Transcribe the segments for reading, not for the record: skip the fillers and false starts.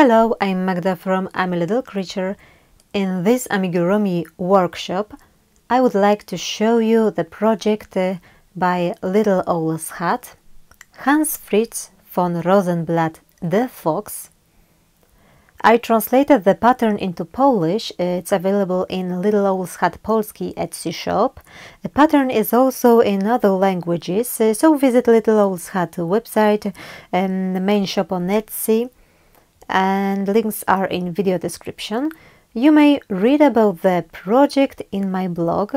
Hello, I'm Magda from I'm a Little Creature. In this Amigurumi workshop, I would like to show you the project by LittleOwlsHut, Hans-Fritz von Rosenblatt, The Fox. I translated the pattern into Polish. It's available in LittleOwlsHut Polski Etsy shop. The pattern is also in other languages, so visit LittleOwlsHut website and the main shop on Etsy, and links are in video description. You may read about the project in my blog.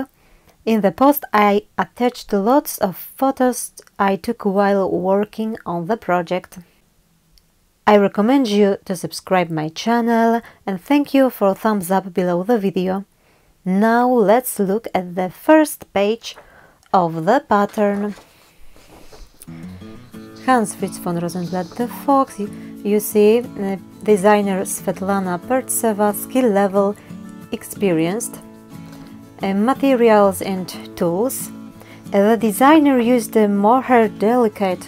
In the post I attached lots of photos I took while working on the project. I recommend you to subscribe my channel and thank you for thumbs up below the video. Now let's look at the first page of the pattern. Hans-Fritz von Rosenblatt, The Fox. You see, designer Svetlana Pertseva, skill level experienced. Materials and tools. The designer used a mohair delicate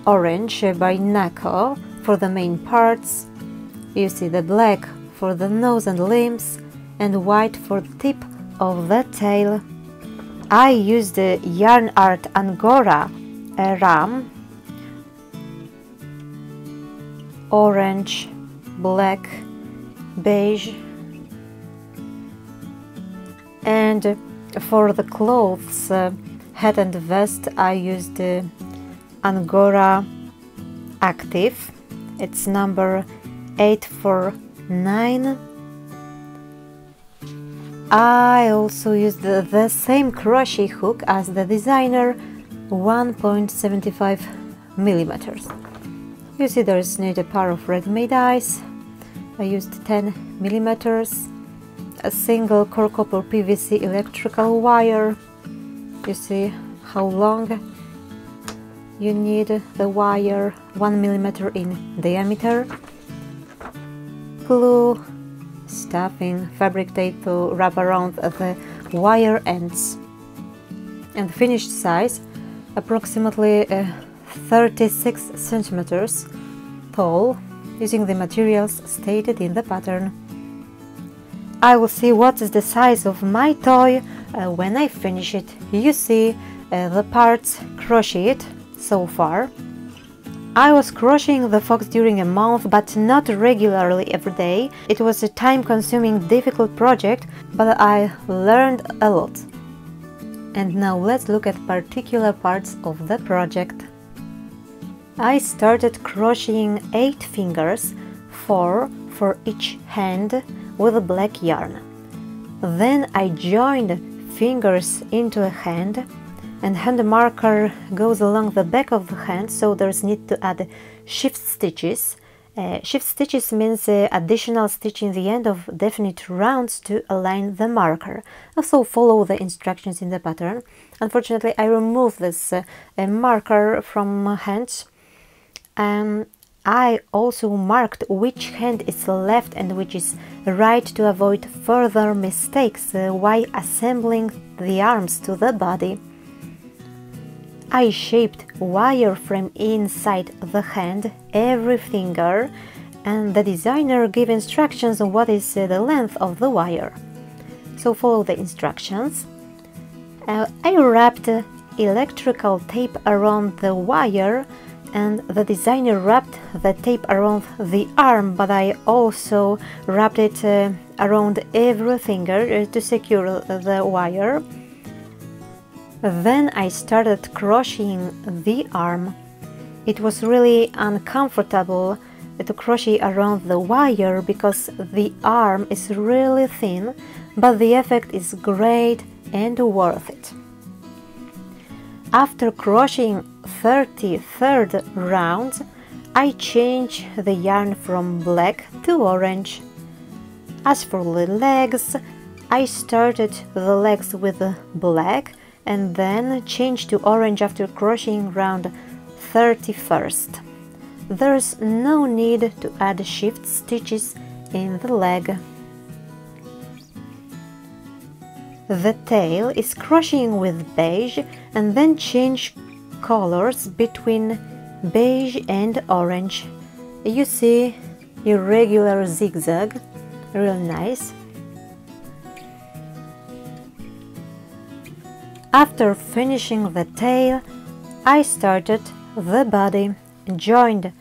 orange by Nako for the main parts. You see the black for the nose and limbs and white for the tip of the tail. I used the yarn art Angora ram, orange, black, beige, and for the clothes, hat and vest, I used Angora Active. It's number 849. I also used the same crochet hook as the designer, 1.75 millimeters. You see there's need a pair of ready-made eyes. I used 10 millimeters, a single core copper PVC electrical wire. You see how long you need the wire, 1 millimeter in diameter. Glue, stuffing, fabric tape to wrap around the wire ends. And finished size, approximately 36 centimeters tall, using the materials stated in the pattern. I will see what is the size of my toy when I finish it. You see the parts crocheted so far. I was crocheting the fox during a month, but not regularly every day. It was a time-consuming, difficult project, but I learned a lot. And now let's look at particular parts of the project. I started crocheting 8 fingers, 4 for each hand, with a black yarn. Then I joined fingers into a hand, and hand marker goes along the back of the hand, so there's need to add shift stitches. Shift stitches means additional stitch in the end of definite rounds to align the marker. Also follow the instructions in the pattern. Unfortunately, I removed this marker from hands. I also marked which hand is left and which is right to avoid further mistakes while assembling the arms to the body. I shaped wireframe inside the hand, every finger, and the designer gave instructions on what is the length of the wire. So follow the instructions. I wrapped electrical tape around the wire, and the designer wrapped the tape around the arm, but I also wrapped it around every finger to secure the wire. Then I started crocheting the arm. It was really uncomfortable to crochet around the wire because the arm is really thin, but the effect is great and worth it. After crocheting 33rd round, I changed the yarn from black to orange. As for the legs, I started the legs with black and then changed to orange after crocheting round 31st. There's no need to add shift stitches in the leg. The tail is crocheting with beige and then change colors between beige and orange. You see irregular zigzag, real nice. After finishing the tail, I started the body, joined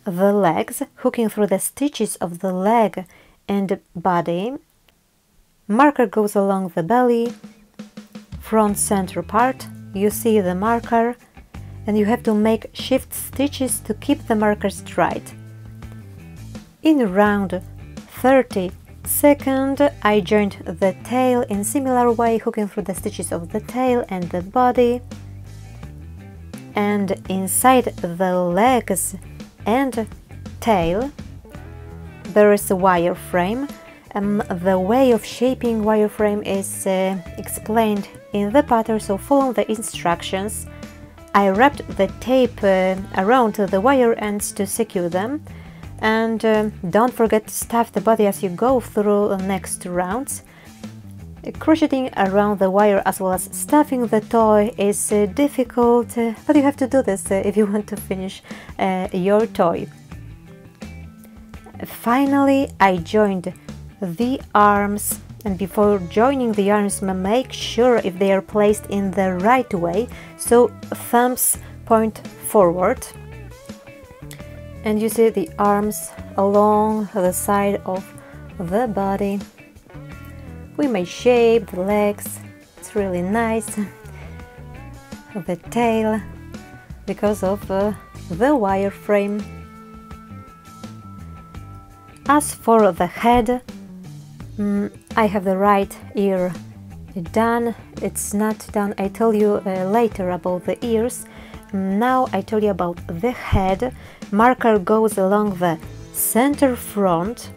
the legs, hooking through the stitches of the leg and body. Marker goes along the belly, front center part, you see the marker, and you have to make shift stitches to keep the marker straight. In round 32nd, I joined the tail in similar way, hooking through the stitches of the tail and the body. And inside the legs and tail there is a wireframe. The way of shaping wireframe is explained in the pattern, so follow the instructions. I wrapped the tape around the wire ends to secure them, and don't forget to stuff the body as you go through the next rounds. Crocheting around the wire as well as stuffing the toy is difficult, but you have to do this if you want to finish your toy. Finally, I joined the arms, and before joining the arms, make sure if they are placed in the right way, so thumbs point forward. And you see the arms along the side of the body. We may shape the legs, it's really nice. The tail, because of the wireframe. As for the head, I have the right ear done. It's not done. I tell you later about the ears. Now I tell you about the head. Marker goes along the center front,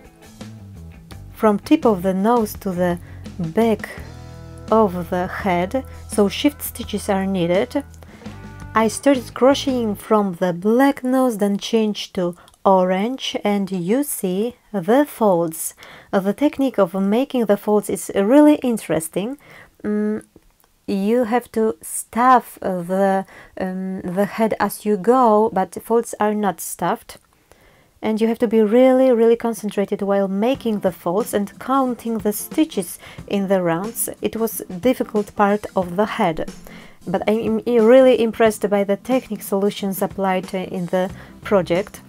from tip of the nose to the back of the head, so shift stitches are needed. I started crocheting from the black nose, then changed to orange, and you see the folds. The technique of making the folds is really interesting. You have to stuff the head as you go, but the folds are not stuffed. And you have to be really concentrated while making the folds and counting the stitches in the rounds. It was a difficult part of the head, but I'm really impressed by the technique solutions applied in the project.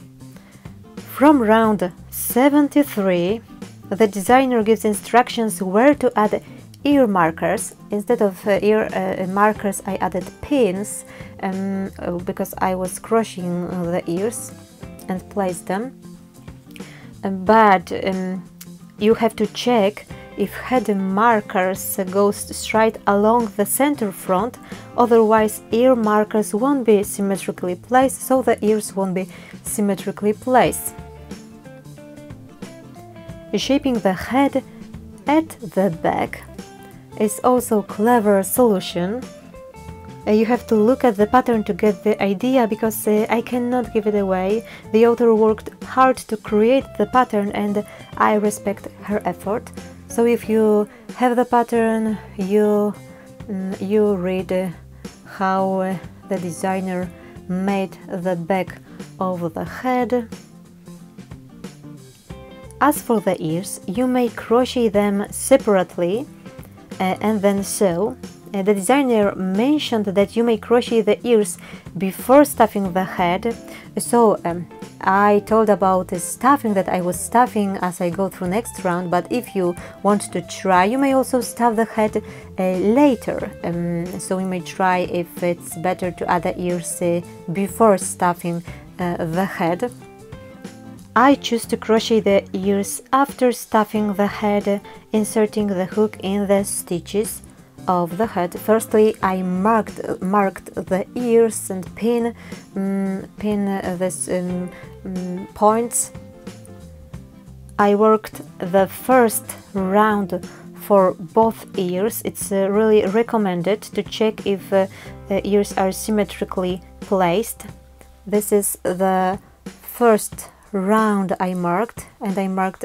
From round 73, the designer gives instructions where to add ear markers. Instead of ear markers, I added pins because I was crocheting the ears and place them. But you have to check if head markers goes straight along the center front, otherwise ear markers won't be symmetrically placed, so the ears won't be symmetrically placed. Shaping the head at the back is also a clever solution. You have to look at the pattern to get the idea, because I cannot give it away. The author worked hard to create the pattern and I respect her effort. So if you have the pattern, you read how the designer made the back of the head. As for the ears, you may crochet them separately and then sew. The designer mentioned that you may crochet the ears before stuffing the head, so I told about the stuffing that I was stuffing as I go through next round, but if you want to try, you may also stuff the head later, so you may try if it's better to add the ears before stuffing the head. I choose to crochet the ears after stuffing the head, inserting the hook in the stitches of the head. Firstly, I marked the ears and pin these points. I worked the first round for both ears. It's really recommended to check if the ears are symmetrically placed. This is the first round I marked, and I marked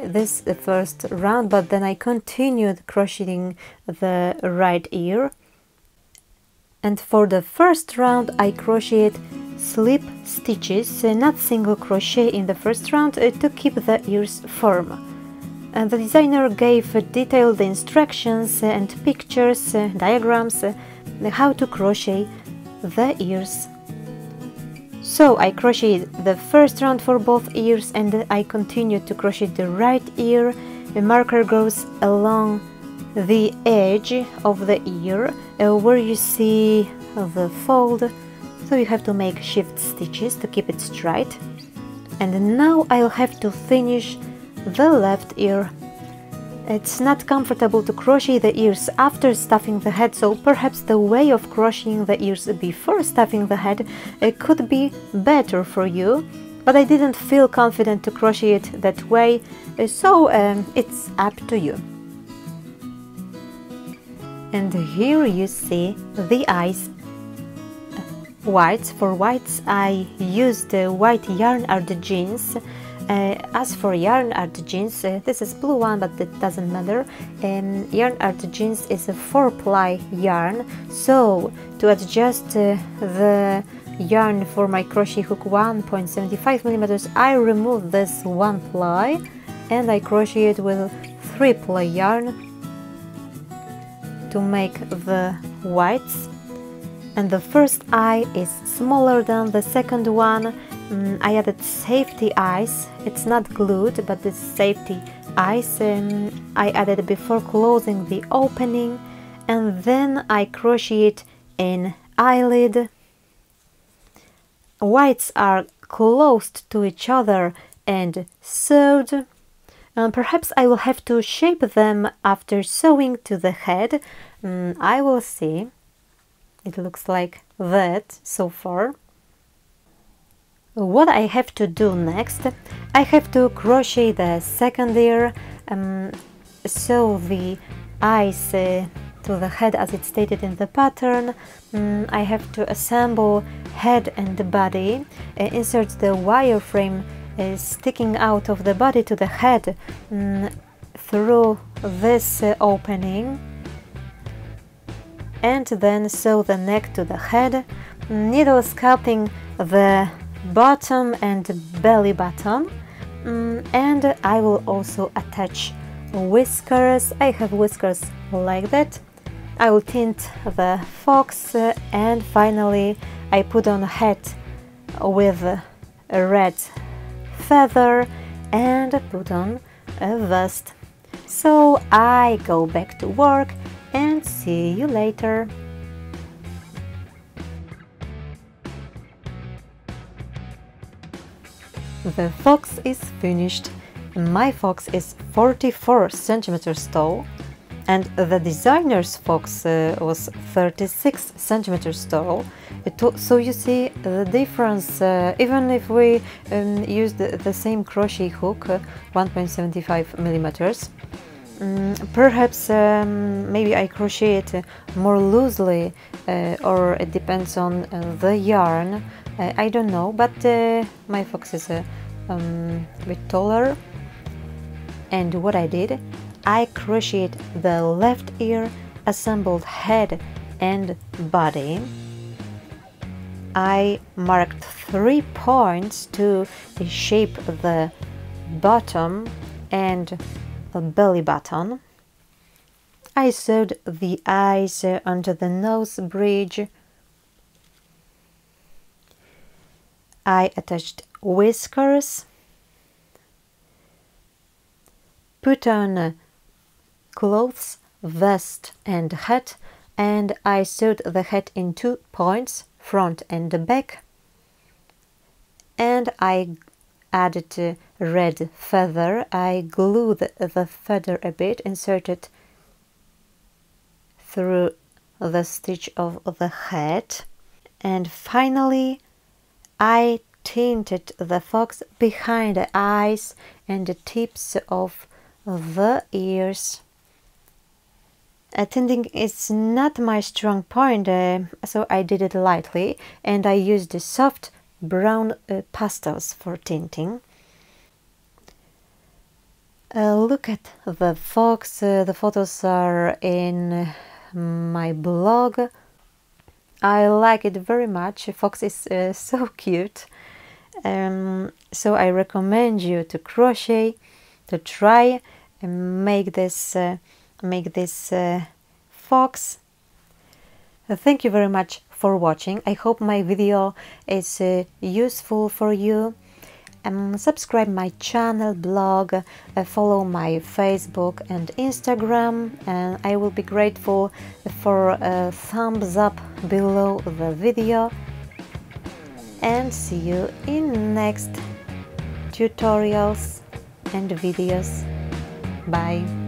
this the first round, but then I continued crocheting the right ear, and for the first round I crocheted slip stitches, not single crochet in the first round, to keep the ears firm. And the designer gave detailed instructions and pictures, diagrams, how to crochet the ears. So I crocheted the first round for both ears, and I continued to crochet the right ear. The marker goes along the edge of the ear where you see the fold, so you have to make shift stitches to keep it straight. And now I'll have to finish the left ear. It's not comfortable to crochet the ears after stuffing the head, so perhaps the way of crocheting the ears before stuffing the head could be better for you, but I didn't feel confident to crochet it that way, so it's up to you. And here you see the eyes. Whites. For whites I used white yarn art jeans. As for yarn art jeans, this is blue one, but it doesn't matter. Yarn art jeans is a 4-ply yarn, so to adjust the yarn for my crochet hook 1.75 millimeters, I removed this 1 ply and I crochet it with 3-ply yarn to make the whites. And the first eye is smaller than the second one. I added safety eyes. It's not glued, but it's safety eyes. I added before closing the opening, and then I crocheted in eyelid. Whites are closed to each other and sewed. Perhaps I will have to shape them after sewing to the head. I will see. It looks like that so far. What I have to do next, I have to crochet the second ear, sew the eyes to the head as it's stated in the pattern. I have to assemble head and body, insert the wireframe sticking out of the body to the head through this opening, and then sew the neck to the head, needle scalping the bottom and belly button, and I will also attach whiskers. I have whiskers like that. I will tint the fox, and finally I put on a hat with a red feather and put on a vest. So I go back to work and see you later. The fox is finished. My fox is 44 centimeters tall, and the designer's fox was 36 centimeters tall. So you see the difference, even if we used the same crochet hook, 1.75 millimeters. Perhaps maybe I crochet it more loosely, or it depends on the yarn. I don't know, but my fox is a bit taller. And what I did, I crocheted the left ear, assembled head and body. I marked 3 points to shape the bottom and belly button. I sewed the eyes onto the nose bridge. I attached whiskers, put on clothes, vest and hat, and I sewed the hat in 2 points, front and back, and I added a red feather. I glued the feather a bit, inserted through the stitch of the hat, and finally I tinted the fox behind the eyes and the tips of the ears. Tinting is not my strong point, so I did it lightly, and I used the soft brown pastels for tinting. Look at the fox. The photos are in my blog. I like it very much. Fox is so cute. So I recommend you to crochet, to try and make this fox. Thank you very much for watching. I hope my video is useful for you. Subscribe my channel, blog, follow my Facebook and Instagram, and I will be grateful for a thumbs up below the video. And see you in next tutorials and videos. Bye.